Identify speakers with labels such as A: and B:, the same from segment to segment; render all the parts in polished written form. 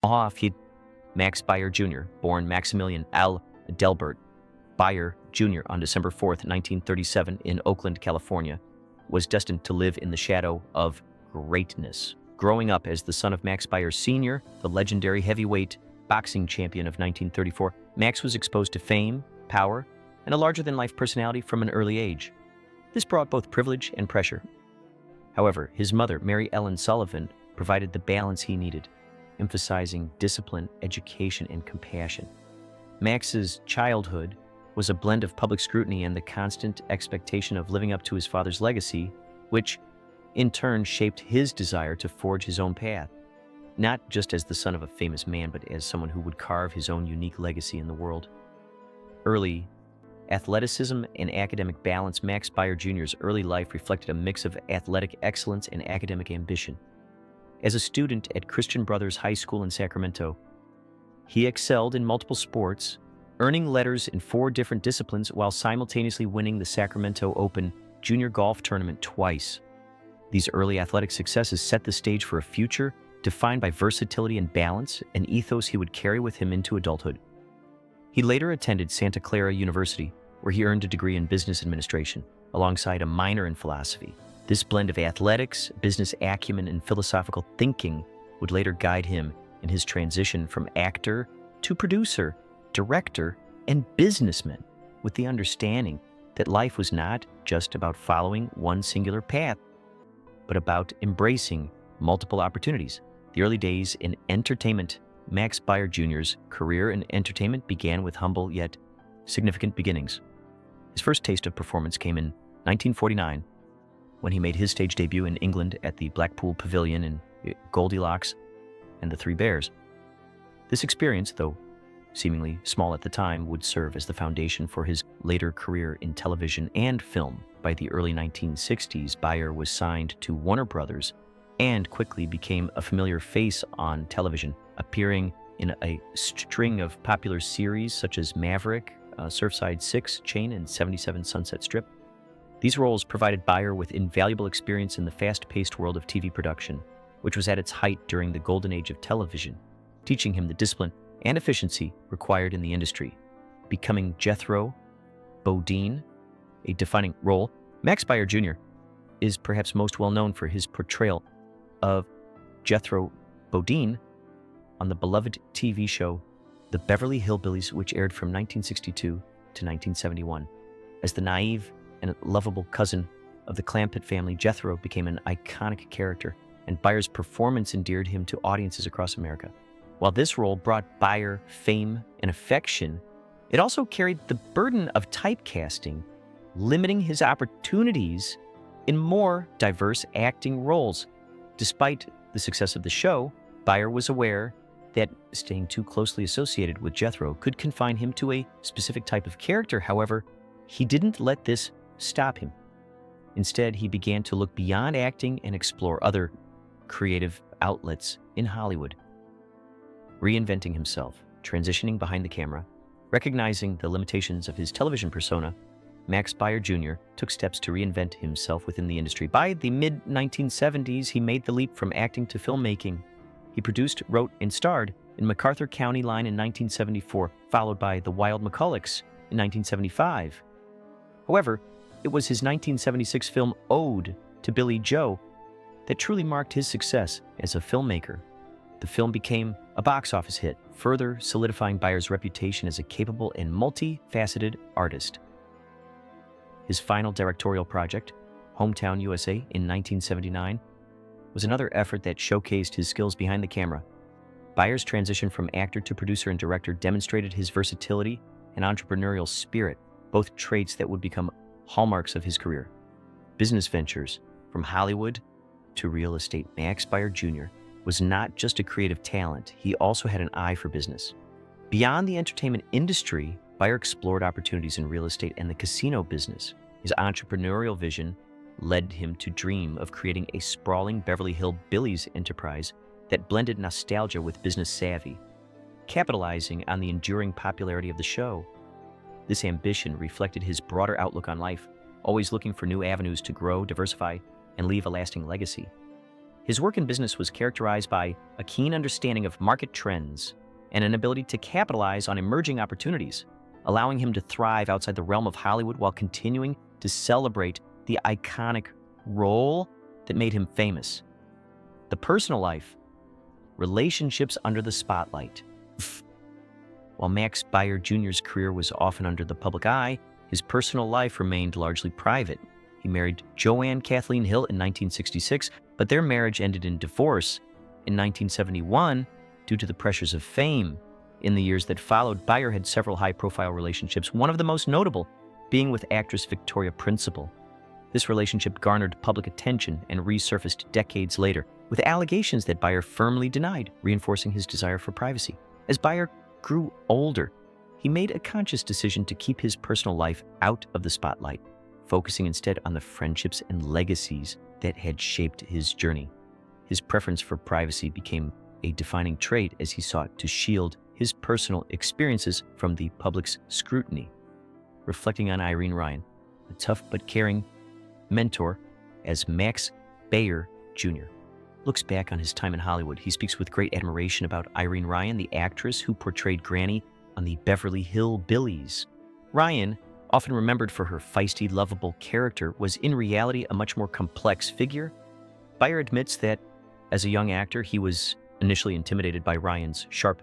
A: off, Max Baer Jr., born Maximilian L. Delbert Baer Jr. on December 4th, 1937 in Oakland, California, was destined to live in the shadow of greatness. Growing up as the son of Max Baer Sr., the legendary heavyweight boxing champion of 1934, Max was exposed to fame, power, and a larger-than-life personality from an early age. This brought both privilege and pressure. However, his mother, Mary Ellen Sullivan, provided the balance he needed, emphasizing discipline, education, and compassion. Max's childhood was a blend of public scrutiny and the constant expectation of living up to his father's legacy, which, in turn, shaped his desire to forge his own path, not just as the son of a famous man, but as someone who would carve his own unique legacy in the world. Early athleticism and academic balance. Max Baer Jr.'s early life reflected a mix of athletic excellence and academic ambition. As a student at Christian Brothers High School in Sacramento, he excelled in multiple sports, earning letters in 4 different disciplines while simultaneously winning the Sacramento Open Junior Golf Tournament twice. These early athletic successes set the stage for a future defined by versatility and balance, an ethos he would carry with him into adulthood. He later attended Santa Clara University, where he earned a degree in business administration, alongside a minor in philosophy. This blend of athletics, business acumen, and philosophical thinking would later guide him in his transition from actor to producer, director, and businessman, with the understanding that life was not just about following one singular path, but about embracing multiple opportunities. The early days in entertainment. Max Baer Jr.'s career in entertainment began with humble yet significant beginnings. His first taste of performance came in 1949, when he made his stage debut in England at the Blackpool Pavilion in Goldilocks and the Three Bears. This experience, though seemingly small at the time, would serve as the foundation for his later career in television and film. By the early 1960s, Baer was signed to Warner Brothers and quickly became a familiar face on television, appearing in a string of popular series such as Maverick, Surfside 6 Chain, and 77 Sunset Strip. These roles provided Baer with invaluable experience in the fast-paced world of TV production, which was at its height during the golden age of television, teaching him the discipline and efficiency required in the industry. Becoming Jethro Bodine, a defining role, Max Baer Jr. is perhaps most well known for his portrayal of Jethro Bodine on the beloved TV show The Beverly Hillbillies, which aired from 1962 to 1971. As the naive and lovable cousin of the Clampett family, Jethro became an iconic character, and Baer's performance endeared him to audiences across America. While this role brought Baer fame and affection, it also carried the burden of typecasting, limiting his opportunities in more diverse acting roles. Despite the success of the show, Baer was aware that staying too closely associated with Jethro could confine him to a specific type of character. However, he didn't let this stop him. Instead, he began to look beyond acting and explore other creative outlets in Hollywood. Reinventing himself, transitioning behind the camera, recognizing the limitations of his television persona, Max Baer Jr. took steps to reinvent himself within the industry. By the mid-1970s, he made the leap from acting to filmmaking. He produced, wrote, and starred in MacArthur County Line in 1974, followed by The Wild McCullochs in 1975. However, it was his 1976 film Ode to Billy Joe that truly marked his success as a filmmaker. The film became a box office hit, further solidifying Baer's reputation as a capable and multifaceted artist. His final directorial project, Hometown USA, in 1979, was another effort that showcased his skills behind the camera. Baer's transition from actor to producer and director demonstrated his versatility and entrepreneurial spirit, both traits that would become hallmarks of his career. Business ventures, from Hollywood to real estate, Max Baer Jr. was not just a creative talent, he also had an eye for business. Beyond the entertainment industry, Baer explored opportunities in real estate and the casino business. His entrepreneurial vision led him to dream of creating a sprawling Beverly Hillbillies enterprise that blended nostalgia with business savvy, capitalizing on the enduring popularity of the show. This ambition reflected his broader outlook on life, always looking for new avenues to grow, diversify, and leave a lasting legacy. His work in business was characterized by a keen understanding of market trends and an ability to capitalize on emerging opportunities, allowing him to thrive outside the realm of Hollywood while continuing to celebrate the iconic role that made him famous. The personal life, relationships under the spotlight. While Max Baer Jr.'s career was often under the public eye, his personal life remained largely private. He married Joanne Kathleen Hill in 1966, but their marriage ended in divorce in 1971 due to the pressures of fame. In the years that followed, Baer had several high-profile relationships, one of the most notable being with actress Victoria Principal. This relationship garnered public attention and resurfaced decades later, with allegations that Baer firmly denied, reinforcing his desire for privacy. As Baer grew older, he made a conscious decision to keep his personal life out of the spotlight, focusing instead on the friendships and legacies that had shaped his journey. His preference for privacy became a defining trait as he sought to shield his personal experiences from the public's scrutiny. Reflecting on Irene Ryan, a tough but caring mentor, as Max Baer Jr. looks back on his time in Hollywood, he speaks with great admiration about Irene Ryan, the actress who portrayed Granny on the Beverly Hillbillies. Ryan, often remembered for her feisty, lovable character, was in reality a much more complex figure. Baer admits that, as a young actor, he was initially intimidated by Ryan's sharp,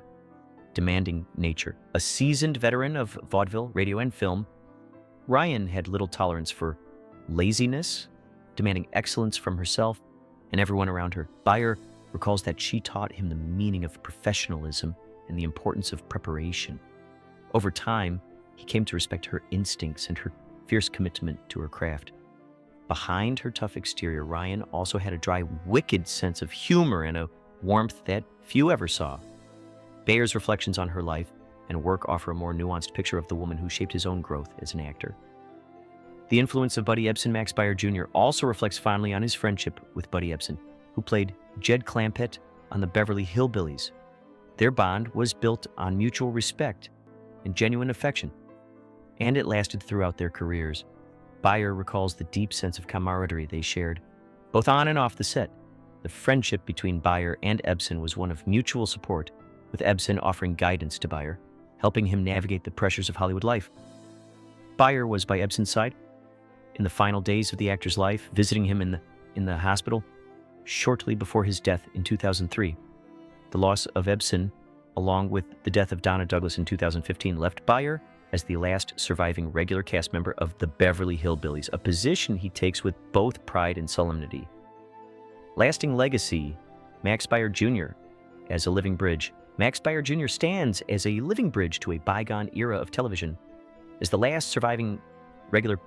A: demanding nature. A seasoned veteran of vaudeville, radio, and film, Ryan had little tolerance for laziness, demanding excellence from herself and everyone around her. Baer recalls that she taught him the meaning of professionalism and the importance of preparation. Over time, he came to respect her instincts and her fierce commitment to her craft. Behind her tough exterior, Ryan also had a dry, wicked sense of humor and a warmth that few ever saw. Baer's reflections on her life and work offer a more nuanced picture of the woman who shaped his own growth as an actor. The influence of Buddy Ebsen, Max Baer Jr., also reflects fondly on his friendship with Buddy Ebsen, who played Jed Clampett on the Beverly Hillbillies. Their bond was built on mutual respect and genuine affection, and it lasted throughout their careers. Baer recalls the deep sense of camaraderie they shared, both on and off the set. The friendship between Baer and Ebsen was one of mutual support, with Ebsen offering guidance to Baer, helping him navigate the pressures of Hollywood life. Baer was by Ebsen's side in the final days of the actor's life, visiting him in the hospital shortly before his death in 2003. The loss of Ebsen, along with the death of Donna Douglas in 2015, left Baer as the last surviving regular cast member of the Beverly Hillbillies, a position he takes with both pride and solemnity. Lasting legacy, Max Baer Jr. as a living bridge. Max Baer Jr. stands as a living bridge to a bygone era of television. As the last surviving regular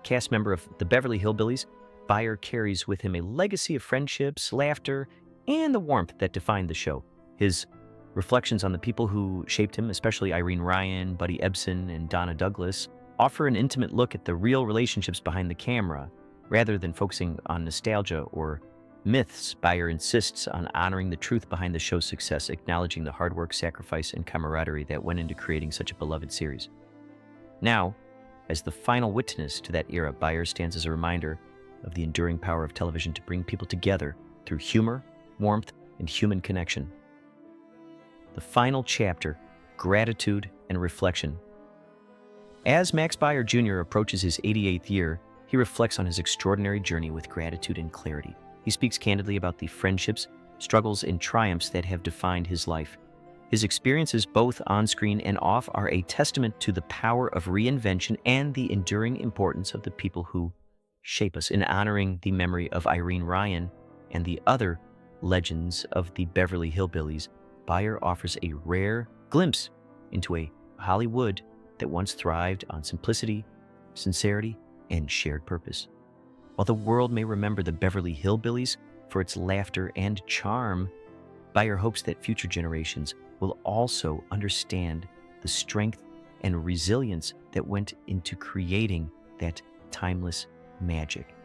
A: cast member of the Beverly Hillbillies, Baer carries with him a legacy of friendships, laughter, and the warmth that defined the show. His reflections on the people who shaped him, especially Irene Ryan, Buddy Ebsen, and Donna Douglas, offer an intimate look at the real relationships behind the camera. Rather than focusing on nostalgia or myths, Baer insists on honoring the truth behind the show's success, acknowledging the hard work, sacrifice, and camaraderie that went into creating such a beloved series. Now, as the final witness to that era, Baer stands as a reminder of the enduring power of television to bring people together through humor, warmth, and human connection. The final chapter, gratitude and reflection. As Max Baer Jr. approaches his 88th year, he reflects on his extraordinary journey with gratitude and clarity. He speaks candidly about the friendships, struggles, and triumphs that have defined his life. His experiences, both on-screen and off, are a testament to the power of reinvention and the enduring importance of the people who shape us. In honoring the memory of Irene Ryan and the other legends of the Beverly Hillbillies, Baer offers a rare glimpse into a Hollywood that once thrived on simplicity, sincerity, and shared purpose. While the world may remember the Beverly Hillbillies for its laughter and charm, Baer hopes that future generations will also understand the strength and resilience that went into creating that timeless magic.